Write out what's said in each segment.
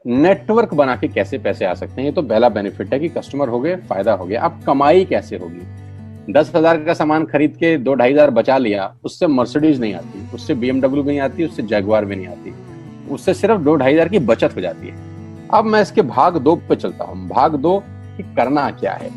Network बना के कैसे पैसे आ सकते हैं, ये तो पहला बेनिफिट है कि कस्टमर हो गए, फायदा हो गया। अब कमाई कैसे होगी? 10,000 का सामान खरीद के 2-2,500 बचा लिया, उससे मर्सिडीज नहीं आती, उससे BMW भी नहीं आती, उससे जैगवार भी नहीं आती, उससे सिर्फ 2-2,500 की बचत हो जाती है। अब मैं इसके भाग 2 पे चलता हूँ। भाग 2 कि करना क्या है,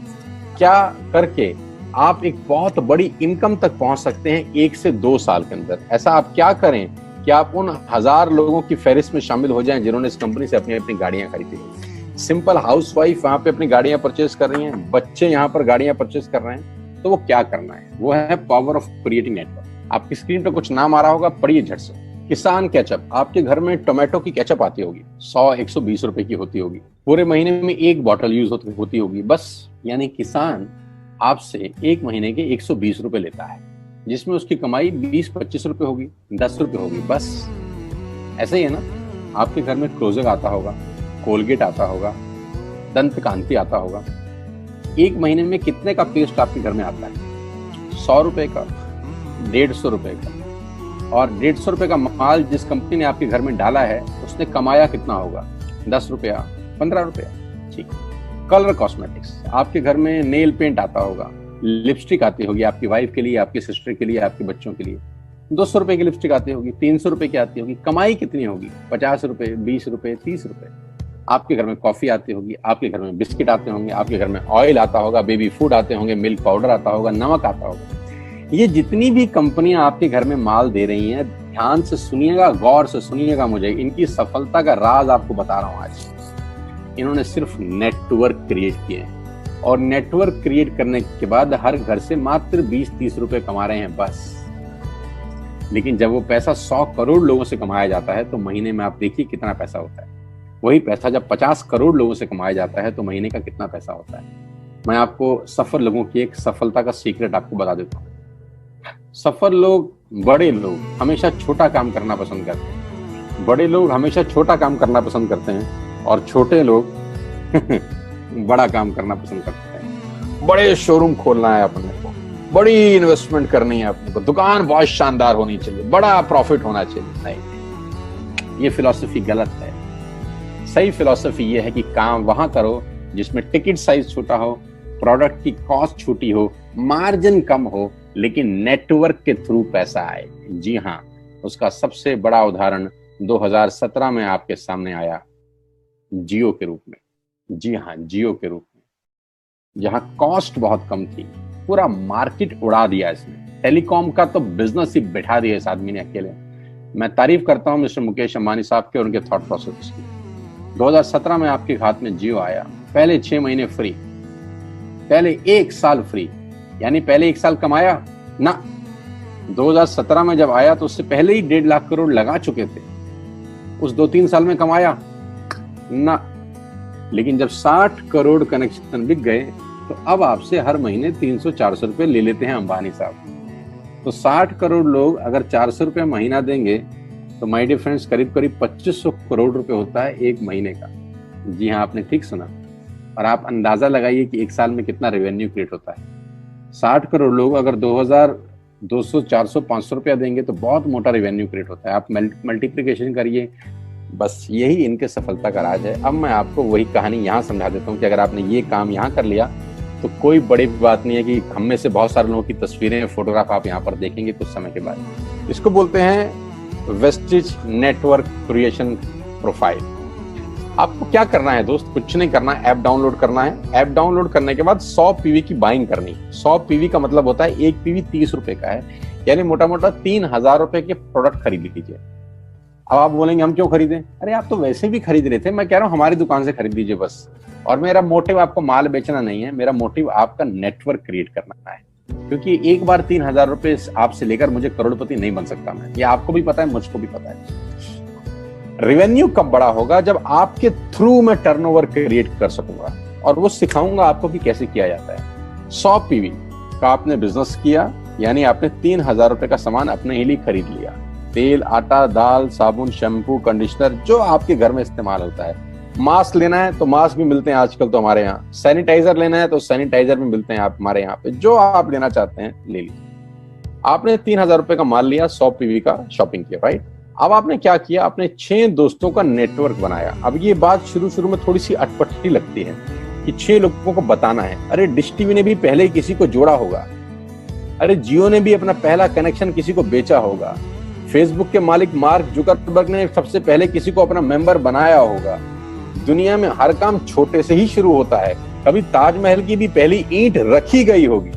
क्या करके आप एक बहुत बड़ी इनकम तक पहुंच सकते हैं 1 से 2 साल के अंदर। ऐसा आप क्या करें कि आप उन 1000 लोगों की फहरिस्त में शामिल हो जाएं जिन्होंने इस कंपनी से अपनी अपनी गाड़ियां खरीदी हैं। सिंपल हाउसवाइफ वहां पे अपनी गाड़ियां परचेज कर रही हैं, बच्चे यहाँ पर गाड़ियां परचेज कर रहे हैं। तो वो क्या करना है, वो है पावर ऑफ क्रिएटिंग नेटवर्क। आपकी स्क्रीन पर कुछ नाम आ रहा होगा, पढ़िए झट से। किसान केचप, आपके घर में टोमेटो की केचप आती होगी, 100-120 रुपए की होती होगी, पूरे महीने में एक बॉटल यूज होती होगी बस। यानी किसान आपसे एक महीने के 120 रुपए लेता है, जिसमें उसकी कमाई 20-25 रुपए होगी, 10 रुपए होगी बस। ऐसे ही है ना, आपके घर में क्लोजर आता होगा, कोलगेट आता होगा, दंत कांति आता होगा। एक महीने में कितने का पेस्ट आपके घर में आता है? 100 रुपए का, 150 रुपए का। और 150 रुपए का माल जिस कंपनी ने आपके घर में डाला है, उसने कमाया कितना होगा? 10 रुपया, 15 रुपया। ठीक। कलर कॉस्मेटिक्स, आपके घर में नेल पेंट आता होगा, लिपस्टिक आती होगी आपकी वाइफ के लिए, आपकी सिस्टर के लिए, आपके बच्चों के लिए। 200 रुपए की लिपस्टिक आती होगी, 300 रुपए की आती होगी। कमाई कितनी होगी? 50 रुपए, 20 रुपए, 30 रुपए। आपके घर में कॉफी आती होगी, आपके घर में बिस्किट आते होंगे, आपके घर में ऑयल आता होगा, बेबी फूड आते होंगे, मिल्क पाउडर आता होगा, नमक आता होगा। ये जितनी भी कंपनियां आपके घर में माल दे रही हैं, ध्यान से सुनिएगा, गौर से सुनिएगा मुझे, इनकी सफलता का राज आपको बता रहा हूं आज। इन्होंने सिर्फ नेटवर्क क्रिएट किए हैं, और नेटवर्क क्रिएट करने के बाद हर घर से मात्र 20-30 रुपए कमा रहे हैं बस। लेकिन जब वो पैसा 100 करोड़ लोगों से कमाया जाता है तो महीने में आप देखिए कितना पैसा होता है। वही पैसा जब 50 करोड़ लोगों से कमाया जाता है तो महीने का कितना पैसा होता है। मैं आपको सफल लोगों की एक सफलता का सीक्रेट आपको बता देता हूँ। सफल लोग, बड़े लोग हमेशा छोटा काम करना पसंद करते हैं। बड़े लोग हमेशा छोटा काम करना पसंद करते हैं, और छोटे लोग बड़ा काम करना पसंद करते हैं। बड़े शोरूम खोलना है अपने को, बड़ी इन्वेस्टमेंट करनी है अपने को, दुकान बहुत शानदार होनी चाहिए, बड़ा प्रॉफिट होना चाहिए। नहीं, ये फिलॉसफी गलत है। सही फिलॉसफी ये है कि काम वहां करो जिसमें टिकट साइज छोटा हो, प्रोडक्ट की कॉस्ट छोटी हो, मार्जिन कम हो, लेकिन नेटवर्क के थ्रू पैसा आए। जी हाँ, उसका सबसे बड़ा उदाहरण 2017 में आपके सामने आया, जियो के रूप में। जी हाँ, जियो के रूप में, जहां कॉस्ट बहुत कम थी, पूरा मार्केट उड़ा दिया इसने। टेलीकॉम का तो बिजनेस ही बैठा दिया इस आदमी ने अकेले। मैं तारीफ करता हूं मिस्टर मुकेश अंबानी साहब के और उनके थॉट प्रोसेस की। 2017 में आपके हाथ में जियो आया, पहले 6 महीने फ्री, पहले 1 साल फ्री। यानी पहले 1 साल कमाया ना। 2017 में जब आया तो उससे पहले ही 1.5 लाख करोड़ लगा चुके थे। उस 2-3 साल में कमाया ना। लेकिन जब 60 करोड़ कनेक्शन बिक गए तो अब आपसे हर महीने 300-400 रुपए ले लेते हैं अंबानी साहब। तो 60 करोड़ लोग अगर 400 रुपए महीना देंगे तो माय डियर फ्रेंड्स, करीब करीब 2500 करोड़ रुपए होता है एक महीने का। जी हाँ, आपने ठीक सुना। और आप अंदाजा लगाइए कि 1 साल में कितना रेवेन्यू क्रिएट होता है। 60 करोड़ लोग अगर 2000, 200, 400, 500 रुपया देंगे तो बहुत मोटा रेवेन्यू क्रिएट होता है। आप मल्टीप्लिकेशन करिए, बस यही इनके सफलता का राज है। अब मैं आपको वही कहानी यहाँ समझा देता हूँ कि अगर आपने ये काम यहाँ कर लिया तो कोई बड़ी बात नहीं है कि हम में से बहुत सारे लोगों की तस्वीरें, फोटोग्राफ आप यहाँ पर देखेंगे कुछ समय के बाद। इसको बोलते हैं वेस्टिज नेटवर्क क्रिएशन प्रोफाइल। आपको क्या करना है दोस्त? कुछ नहीं करना है, ऐप डाउनलोड करना है। ऐप डाउनलोड करने के बाद 100 पीवी की बाइंग करनी। 100 पीवी का मतलब होता है एक पीवी 30 रुपए का है, यानी मोटा मोटा 3000 रुपए के प्रोडक्ट खरीद लीजिए। अब आप बोलेंगे हम क्यों खरीदें? अरे आप तो वैसे भी खरीद रहे थे, मैं कह रहा हूँ हमारी दुकान से खरीद लीजिए बस। और मेरा मोटिव आपको माल बेचना नहीं है, मेरा मोटिव आपका नेटवर्क क्रिएट करना है। क्योंकि एक बार 3000 रुपए आपसे लेकर मुझे करोड़पति नहीं बन सकता मैं, ये आपको भी पता है, मुझको भी पता है। रेवेन्यू कब बड़ा होगा? जब आपके थ्रू मैं टर्नओवर क्रिएट कर सकूंगा, और वो सिखाऊंगा आपको कि कैसे किया जाता है। 100 पीवी का आपने बिजनेस किया, यानी आपने 3000 रुपए का सामान अपने ही लिए खरीद लिया। तेल, आटा, दाल, साबुन, शैम्पू, कंडीशनर, जो आपके घर में इस्तेमाल होता है। मास्क लेना है तो मास्क भी मिलते हैं आजकल तो हमारे यहाँ। सैनिटाइजर लेना है तो सैनिटाइजर भी मिलते हैं आप हमारे यहाँ पे। जो आप लेना चाहते हैं ले लीजिए। आपने 3000 रुपए का माल लिया, 100 पीवी का शॉपिंग किया, राइट? अब आपने क्या किया, आपने 6 दोस्तों का नेटवर्क बनाया। अब ये बात शुरू शुरू में थोड़ी सी अटपटी लगती है कि 6 लोगों को बताना है। अरे डिश टीवी ने भी पहले किसी को जोड़ा होगा, अरे जियो ने भी अपना पहला कनेक्शन किसी को बेचा होगा, फेसबुक के मालिक मार्क जुकरबर्ग ने सबसे पहले किसी को अपना मेंबर बनाया होगा। दुनिया में हर काम छोटे से ही शुरू होता है। कभी ताजमहल की भी पहली ईंट रखी गई होगी,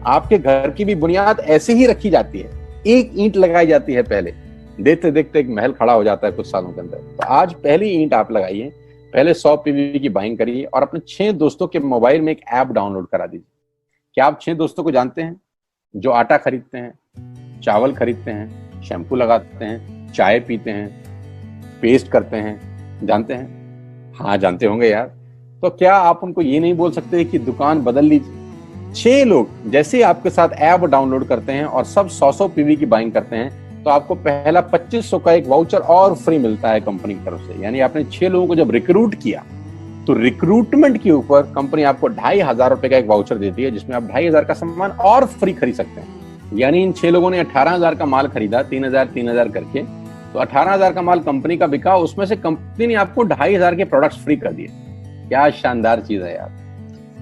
आपके घर की भी बुनियाद ऐसे ही रखी जाती है, एक ईंट लगाई जाती है पहले, देखते देखते एक महल खड़ा हो जाता है कुछ सालों के अंदर। तो आज पहली ईंट आप लगाइए, पहले 100 पीवी की बाइंग करिए और अपने 6 दोस्तों के मोबाइल में एक ऐप डाउनलोड करा दीजिए। क्या आप 6 दोस्तों को जानते हैं जो आटा खरीदते हैं, चावल खरीदते हैं, शैम्पू लगाते हैं, चाय पीते हैं, पेस्ट करते हैं? जानते हैं? हाँ जानते होंगे यार। तो क्या आप उनको ये नहीं बोल सकते कि दुकान बदल लीजिए? 6 लोग जैसे आपके साथ ऐप डाउनलोड करते हैं और सब 100 पीवी की बाइंग करते हैं तो आपको पहला 2500 का एक वाउचर और फ्री मिलता है कंपनी की तरफ से। यानी आपने 6 लोगों को जब रिक्रूट किया तो रिक्रूटमेंट के ऊपर कंपनी आपको 2500 रुपए का एक वाउचर देती है जिसमें आप 2500 का सामान और फ्री खरीद सकते हैं। यानी इन 6 लोगों ने 18,000 का माल खरीदा, 3,000 करके, तो 18,000 का माल कंपनी का बिका, उसमें से कंपनी ने आपको 2500 के प्रोडक्ट्स फ्री कर दिए। क्या शानदार चीज है यार,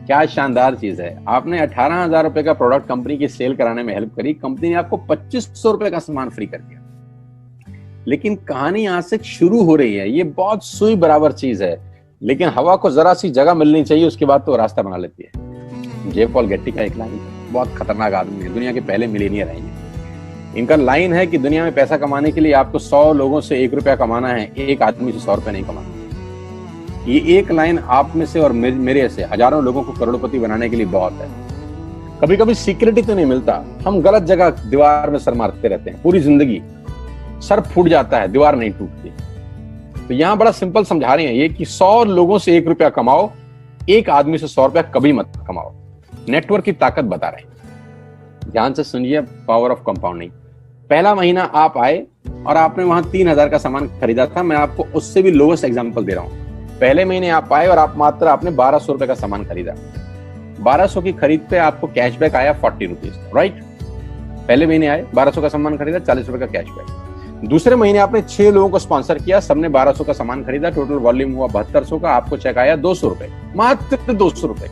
क्या शानदार चीज है। आपने 18,000 रुपए का प्रोडक्ट कंपनी की सेल कराने में हेल्प करी, कंपनी ने आपको 2500 रुपए का सामान फ्री कर दिया। लेकिन कहानी यहां से शुरू हो रही है। ये बहुत सुई बराबर चीज है, लेकिन हवा को जरा सी जगह मिलनी चाहिए, उसके बाद तो रास्ता बना लेती है। जे पॉल गेट्टी का एक लाइन, बहुत खतरनाक आदमी है, दुनिया के पहले मिलीनियर है। इनका लाइन है कि दुनिया में पैसा कमाने के लिए आपको 100 लोगों से 1 रुपया कमाना है, एक आदमी से 100 रुपया नहीं कमाना। ये एक लाइन आप में से और मेरे से हजारों लोगों को करोड़पति बनाने के लिए बहुत है। कभी कभी सिक्योरिटी तो नहीं मिलता, हम गलत जगह दीवार में सर मारते रहते हैं, पूरी जिंदगी सर फूट जाता है, दीवार नहीं टूटती। तो यहां बड़ा सिंपल समझा रहे हैं ये कि 100 लोगों से 1 रुपया कमाओ, एक आदमी से 100 रुपया कभी मत कमाओ। नेटवर्क की ताकत बता रहे हैं, ध्यान से सुनिए, पावर ऑफ कंपाउंडिंग। पहला महीना आप आए और आपने वहां 3,000 का सामान खरीदा था। मैं आपको उससे भी लोएस्ट एग्जांपल दे रहा हूं। पहले महीने आप आए और आप मात्र आपने 1200 रुपए का सामान खरीदा। 1200 की खरीद पे आपको कैशबैक आया 40 रुपीज, राइट? पहले महीने आए, 1200 का सामान खरीदा, 40 रुपए का कैशबैक। दूसरे महीने आपने 6 लोगों को स्पॉन्सर किया, सबने 1200 का सामान खरीदा, टोटल वॉल्यूम हुआ 7200 का, आपको चेक आया 200 रुपए, मात्र 200 रुपए।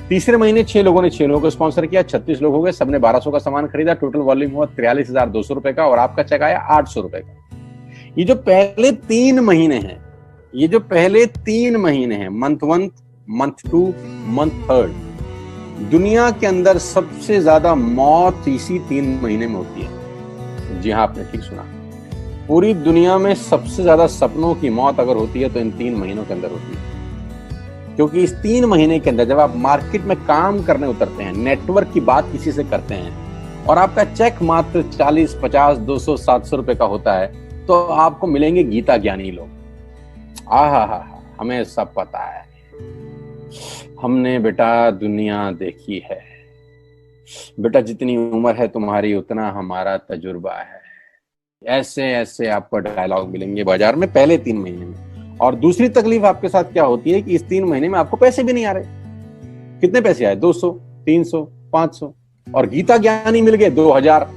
तीसरे महीने 6 लोगों ने 6 लोगों को स्पॉन्सर किया, 36 लोग हो गए, सबने 1200 का सामान खरीदा, टोटल वॉल्यूम हुआ 43,200 रुपए का और आपका चेक आया 800 रुपए का। ये जो पहले 3 महीने हैं, ये जो पहले 3 महीने हैं, मंथ 1, मंथ 2, मंथ 3, दुनिया के अंदर सबसे ज्यादा मौत इसी 3 महीने में होती है। जी हाँ, आपने ठीक सुना, पूरी दुनिया में सबसे ज्यादा सपनों की मौत अगर होती है तो इन 3 महीनों के अंदर होती है। क्योंकि इस 3 महीने के अंदर जब आप मार्केट में काम करने उतरते हैं, नेटवर्क की बात किसी से करते हैं और आपका चेक मात्र 40, 50, 200, 700 रुपए का होता है, तो आपको मिलेंगे गीता ज्ञानी लोग। आहा, हमें सब पता है, हमने बेटा दुनिया देखी है, बेटा जितनी उम्र है तुम्हारी उतना हमारा तजुर्बा है। ऐसे ऐसे आपको डायलॉग मिलेंगे बाजार में पहले 3 महीने में। और दूसरी तकलीफ आपके साथ क्या होती है कि इस 3 महीने में आपको पैसे भी नहीं आ रहे। कितने पैसे आए? 200, 300, 500, और गीता ज्ञानी मिल गए 2000।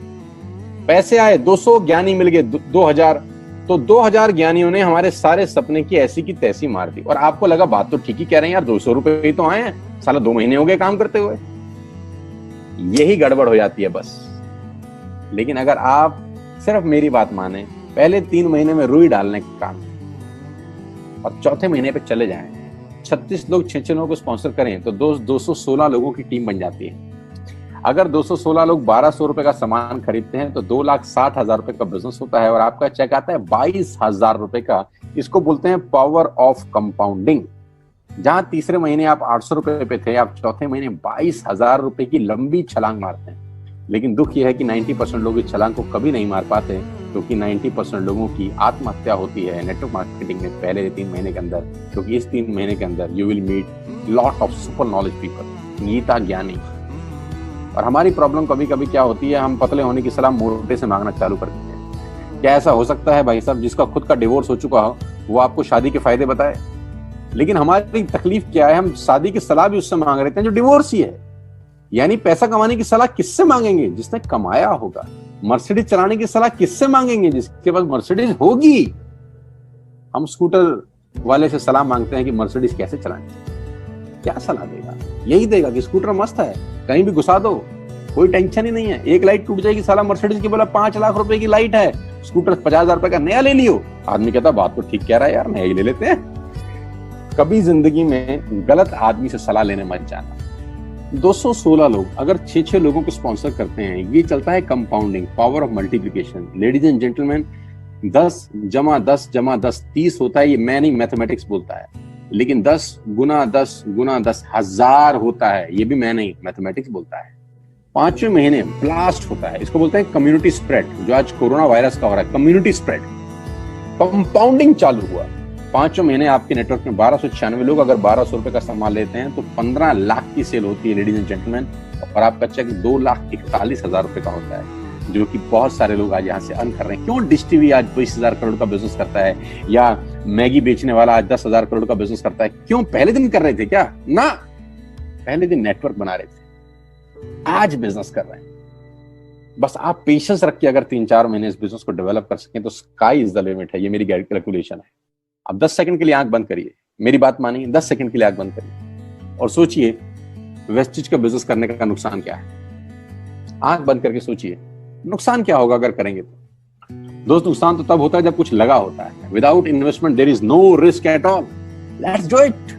पैसे आए 200, ज्ञानी मिल गए 2000। तो 2000 ज्ञानियों ने हमारे सारे सपने की ऐसी की तैसी मार दी। और आपको लगा बात तो ठीक ही कह रहे हैं यार, 200 रुपए ही तो आए हैं, साला 2 महीने हो गए काम करते हुए। यही गड़बड़ हो जाती है बस। लेकिन अगर आप सिर्फ मेरी बात माने, पहले 3 महीने में रुई डालने का काम और चौथे महीने पे चले जाएं, 36 लोग 6 लोगों को स्पॉन्सर करें तो 216 लोगों की टीम बन जाती है। अगर 216 लोग 1200 रुपए का सामान खरीदते हैं तो 2,60,000 रुपए का बिजनेस होता है और आपका चेक आता है 22,000 रुपए का। इसको बोलते हैं पावर ऑफ कंपाउंडिंग। जहां तीसरे महीने आप 800 रुपए पे थे, आप चौथे महीने 22,000 रुपए की लंबी छलांग मारते हैं। लेकिन दुख यह है कि 90% लोग इस छलांग को कभी नहीं मार पाते, क्योंकि 90% लोगों की आत्महत्या होती है नेटवर्क मार्केटिंग में पहले 3 महीने के अंदर। क्योंकि इस 3 महीने के अंदर you will meet lot of super knowledge people, Gita ज्ञानी। और हमारी प्रॉब्लम कभी कभी क्या होती है, हम पतले होने की सलाह मोटे से मांगना चालू कर देते हैं। क्या ऐसा हो सकता है भाई साहब, जिसका खुद का डिवोर्स हो चुका हो वो आपको शादी के फायदे बताए? लेकिन हमारी तकलीफ क्या है, हम शादी की सलाह भी उससे मांग रहे हैं जो डिवोर्स ही है। यानी पैसा कमाने की सलाह किससे मांगेंगे? जिसने कमाया होगा, मर्सिडीज चलाने की सलाह किससे मांगेंगे? जिसके पास मर्सिडीज होगी। हम स्कूटर वाले से सलाह मांगते हैं कि मर्सिडीज कैसे चलाएं। क्या सलाह देगा? यही देगा कि स्कूटर मस्त है, कहीं भी घुसा दो, कोई टेंशन ही नहीं है। एक लाइट टूट जाएगी, साला मर्सिडीज की बोला 5 लाख रुपए की लाइट है, स्कूटर 50,000 रुपए का नया ले लियो। आदमी कहता बात तो ठीक कह रहा है यार, नया ही ले लेते हैं। कभी जिंदगी में गलत आदमी से सलाह लेने मत जाना। 216 लोग अगर 6-6 लोगों को स्पॉन्सर करते हैं, ये चलता है compounding, power of multiplication. Ladies and gentleman, 10 जमा 10 जमा 10 30 होता है। ये मैं नहीं, मैथमेटिक्स बोलता है। लेकिन 10 गुना 10 गुना 10 1000 होता है। ये भी मैं नहीं, मैथमेटिक्स बोलता है। 5वें महीने ब्लास्ट होता है, इसको बोलते हैं कम्युनिटी स्प्रेड। जो आज कोरोना वायरस का हो रहा है, कम्युनिटी स्प्रेड, कंपाउंडिंग चालू हुआ। 5वें महीने आपके नेटवर्क में 1296 लोग अगर 1200 रुपए का सामान लेते हैं तो 15 लाख की सेल होती है लेडीज एंड जेंटलमैन। और आपका चेक 2,41,000 रुपए का होता है, जो कि बहुत सारे लोग आज यहाँ से अर्न कर रहे हैं। क्यों डिश टीवी आज 20,000 करोड़ का बिजनेस करता है, या मैगी बेचने वाला आज 10,000 करोड़ का बिजनेस करता है? क्यों? पहले दिन कर रहे थे क्या? ना, पहले दिन नेटवर्क बना रहे थे, आज बिजनेस कर रहे हैं। बस आप पेशेंस रख के अगर 3-4 महीने इस बिजनेस को डेवलप कर सकें तो स्काई इज द लिमिट है। ये मेरी कैलकुलेशन है। अब 10 सेकंड के लिए आंख बंद करिए, मेरी बात मानिए, 10 सेकंड के लिए आंख बंद करिए और सोचिए वेस्टिज का बिजनेस करने का नुकसान क्या है। आंख बंद करके सोचिए नुकसान क्या होगा अगर करेंगे तो। दोस्त, नुकसान तो तब होता है जब कुछ लगा होता है। Without investment there is no risk at all. Let's do it.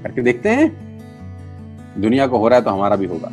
करके देखते हैं, दुनिया को हो रहा है तो हमारा भी होगा।